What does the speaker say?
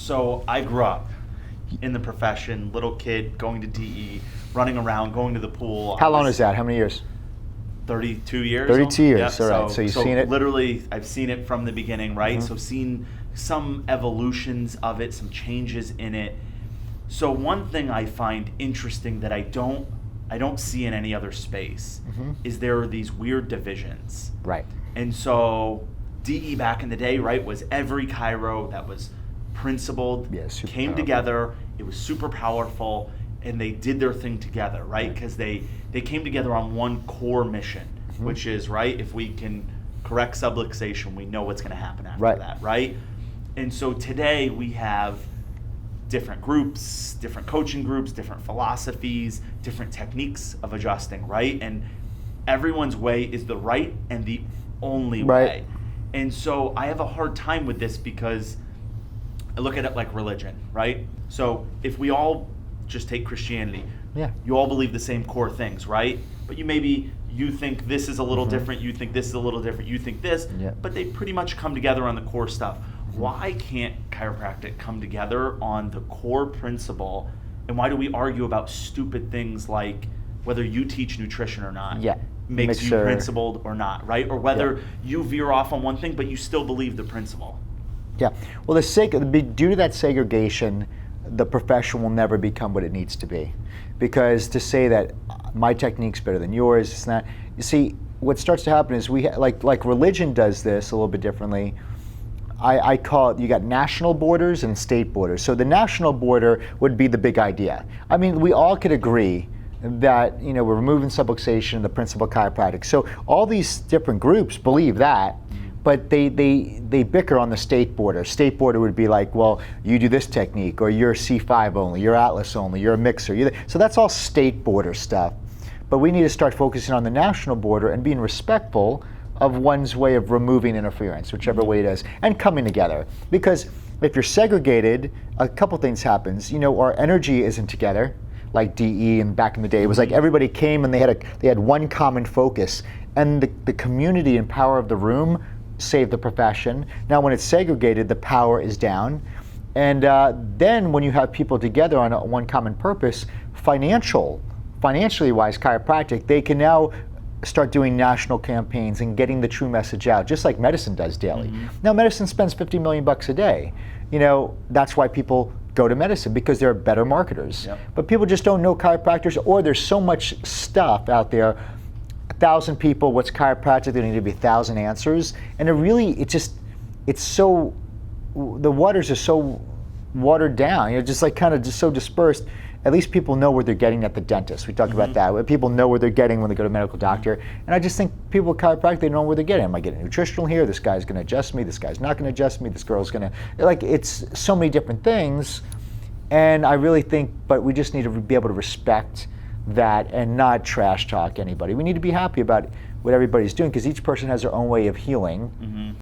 So I grew up in the profession, little kid, going to DE, running around, going to the pool. How long is that? How many years? 32 years. 32 years, Yep. all right. So you've seen it? Literally, I've seen it from the beginning, right? So seen some evolutions of it, some changes in it. So one thing I find interesting that I don't see in any other space is there are these weird divisions. Right. And so DE back in the day, right, was every chiro that was principled, came together, it was super powerful, and they did their thing together, right? Because they came together on one core mission, which is, right, if we can correct subluxation, we know what's going to happen after that, right? And so today we have different groups, different coaching groups, different philosophies, different techniques of adjusting, right? And everyone's way is the right and the only way. And so I have a hard time with this because I look at it like religion, right? So if we all just take Christianity, you all believe the same core things, right? But you think this is a little different, you think this is a little different, you think this, but they pretty much come together on the core stuff. Why can't chiropractic come together on the core principle, and why do we argue about stupid things like whether you teach nutrition or not makes you principled or not, right? Or whether you veer off on one thing but you still believe the principle. Yeah, well, due to that segregation, the profession will never become what it needs to be. Because to say that my technique's better than yours, it's not. You see, what starts to happen is like religion does this a little bit differently. I call it, you got national borders and state borders. So the national border would be the big idea. I mean, we all could agree that, we're removing subluxation, the principle of chiropractic. So all these different groups believe that, but they bicker on the state border. State border would be like, well, you do this technique, or you're C5 only, you're Atlas only, you're a mixer. So that's all state border stuff. But we need to start focusing on the national border and being respectful of one's way of removing interference, whichever way it is, and coming together. Because if you're segregated, a couple things happens. Our energy isn't together, like DE and back in the day. It was like everybody came and they had one common focus, and the community and power of the room saved the profession. Now when it's segregated, the power is down. And then when you have people together on one common purpose, financially wise chiropractic, they can now start doing national campaigns and getting the true message out, just like medicine does daily. Now medicine spends $50 million a day. That's why people go to medicine, because they're better marketers. But people just don't know chiropractors, or there's so much stuff out there. 1,000 people, what's chiropractic? There need to be 1,000 answers. And it's so, the waters are so watered down, just so dispersed. At least people know where they're getting at the dentist. We talked about that. People know where they're getting when they go to a medical doctor. And I just think people with chiropractic, they know where they're getting. Am I getting nutritional here? This guy's going to adjust me. This guy's not going to adjust me. This girl's going to, it's so many different things. And I really think, but we just need to be able to respect that and not trash talk anybody. We need to be happy about what everybody's doing, because each person has their own way of healing.